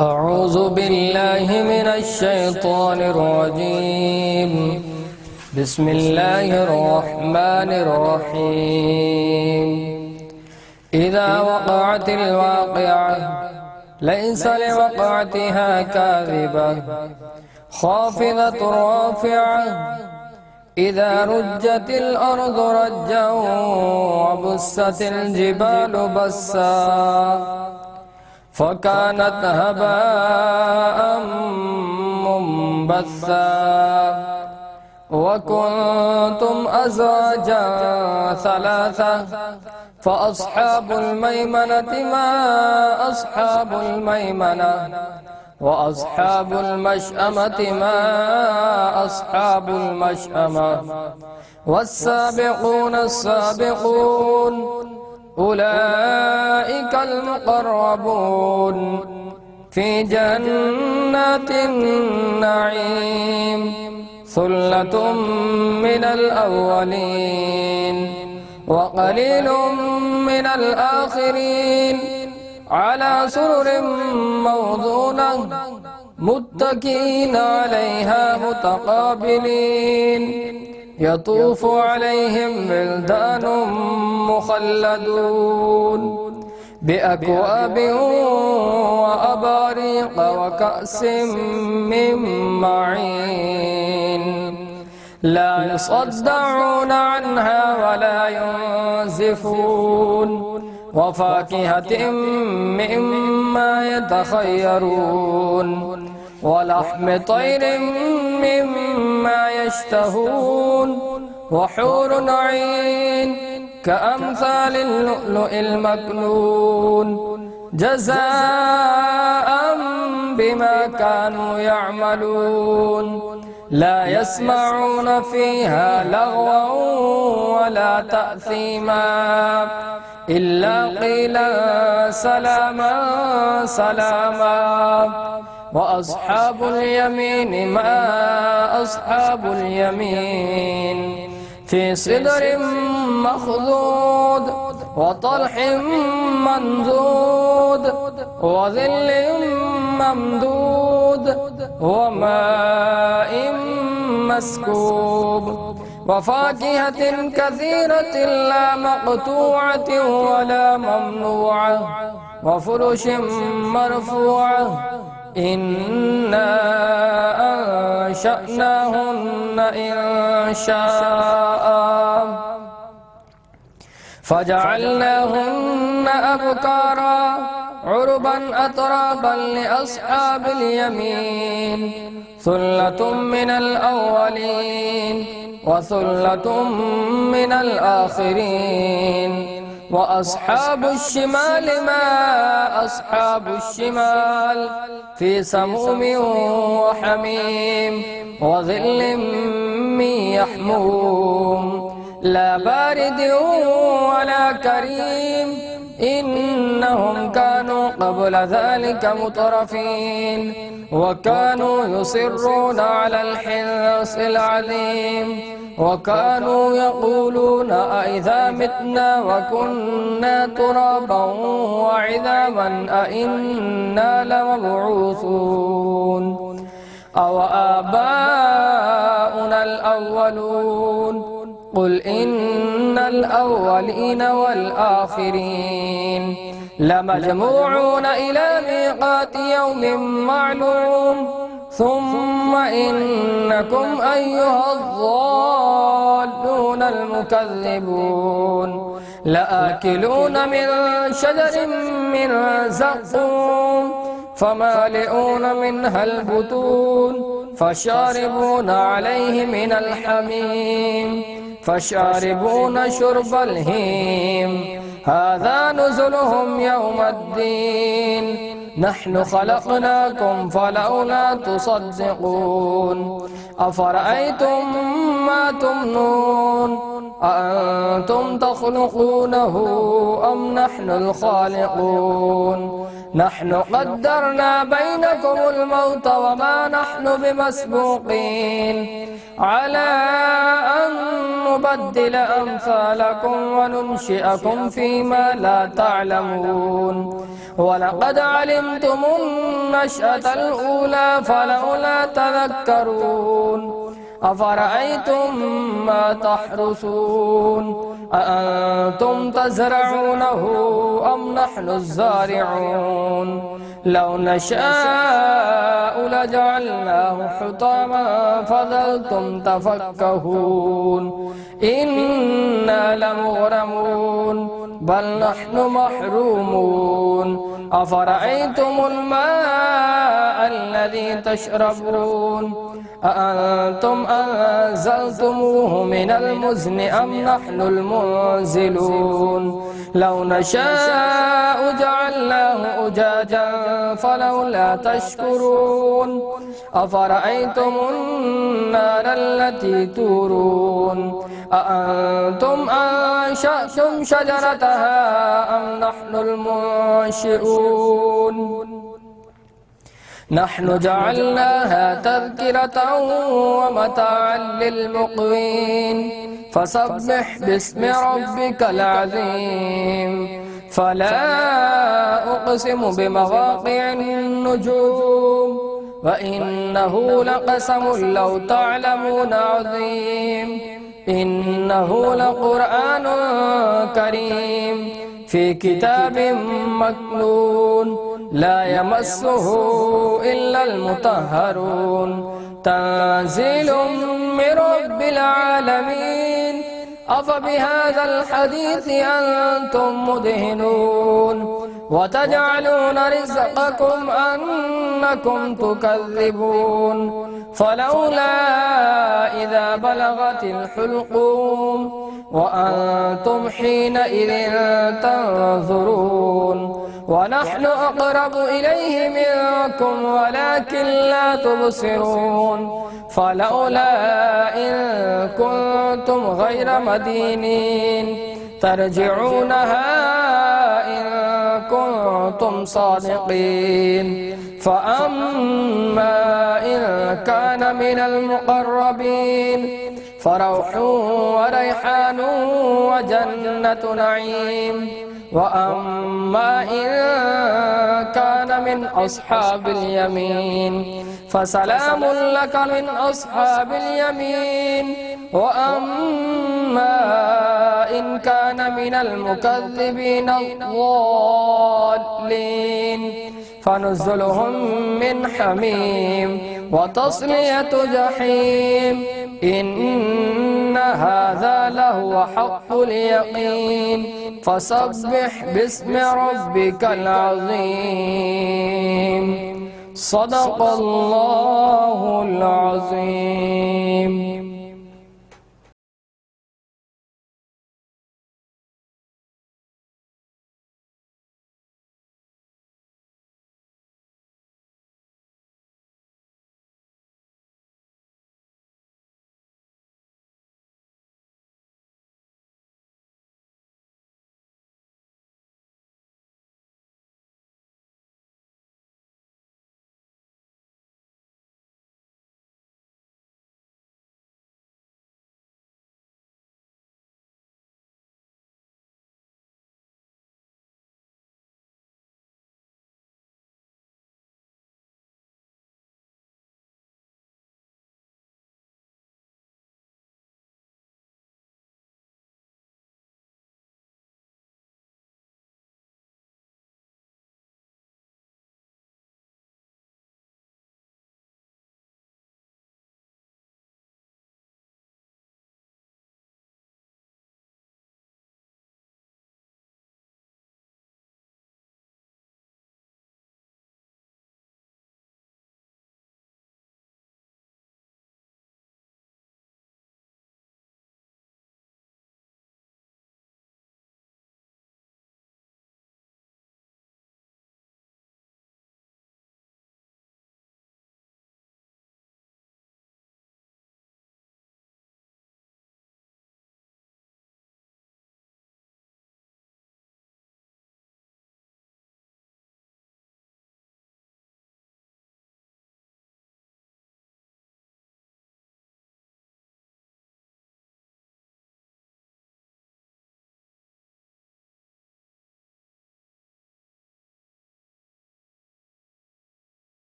أعوذ بالله من الشيطان الرجيم. بسم الله الرحمن الرحيم. إذا وقعت الواقعة ليس لوقعتها كاذبة خافضة رافعة إذا رجت الأرض رجا وبست الجبال بسا فكانت هباء منبثا وكنتم أزواجا ثلاثة فأصحاب الميمنة ما أصحاب الميمنة وأصحاب المشأمة ما أصحاب المشأمة والسابقون السابقون أولئك المقربون في جنات النعيم ثلة من الأولين وقليل من الآخرين على سرر موضونة متكئين عليها متقابلين يطوف عليهم ولدان مخلدون بأكواب وأباريق وكأس من معين لا يصدعون عنها ولا ينزفون وفاكهة مما يتخيرون ولحم طير مما يشتهون وحور عين كأمثال اللؤلؤ المكنون جزاء بما كانوا يعملون لا يسمعون فيها لغوا ولا تأثيما إلا قيلا سلاما سلاما وأصحاب اليمين ما أصحاب اليمين في صدر مخضود وطلح منضود وظل ممدود وماء مسكوب وفاكهة كثيرة لا مقطوعة ولا ممنوعة وفرش مرفوعة إنا أنشأناهن إنشاء فجعلناهن أبكارا عربا أترابا لأصحاب اليمين ثلة من الأولين وثلة من الآخرين وأصحاب الشمال ما أصحاب الشمال في سموم وحميم وظل من يحموم لا بارد ولا كريم إنهم كانوا قبل ذلك مترفين وكانوا يصرون على الحنث العظيم وكانوا يقولون أئذا متنا وكنا ترابا وعظاما أئنا لمبعوثون أو آباؤنا الأولون قل إن الأولين والآخرين لمجموعون إلى ميقات يوم معلوم ثم إنكم أيها الضالون المكذبون لآكلون من شجر من زقوم فمالئون منها البطون فشاربون عليه من الحميم فشاربون شرب الهيم هذا نزلهم يوم الدين نحن خلقناكم فلولا تصدقون أفرأيتم ما تمنون أأنتم تخلقونه أم نحن الخالقون نحن قدرنا بينكم الموت وما نحن بمسبوقين على أن نبدل أمثالكم وننشئكم فيما لا تعلمون ولقد علمتم النشأة الأولى فلولا تذكرون أفرأيتم ما تحرثون أأنتم تزرعونه أم نحن الزارعون لو نشاء لجعلناه حطاما فظلتم تفكهون إنا لمغرمون بل نحن محرومون أفرأيتم الماء الذي تشربون أأنتم أنزلتموه من المزن أم نحن المنزلون لو نشاء جعلناه أجاجا فلولا تشكرون أفرأيتم النار التي تورون أأنتم أنشأتم شجرتها أم نحن المنشئون نحن جعلناها تذكرة ومتاعا للمقوين فسبح باسم ربك العظيم فلا أقسم بمواقع النجوم وإنه لقسم لو تعلمون عظيم إنه لقرآن كريم في كتاب مكنون لا يمسه إلا المطهرون تنزيل من رب العالمين أفبهذا الحديث أنتم مدهنون وتجعلون رزقكم أنكم تكذبون فلولا إذا بلغت الحلقوم وأنتم حينئذ تنظرون ونحن أقرب إليه منكم ولكن لا تبصرون فلولا إن كنتم غير مدينين ترجعونها إن كنتم صادقين فأما إن كان من المقربين فروح وريحان وجنة نعيم وأما إن كان من أصحاب اليمين فسلام لك من أصحاب اليمين وأما إن كان من المكذبين الضالين فنزلهم من حميم وتصلية جحيم إن هذا لهو حق اليقين فسبح باسم ربك العظيم صدق الله العظيم.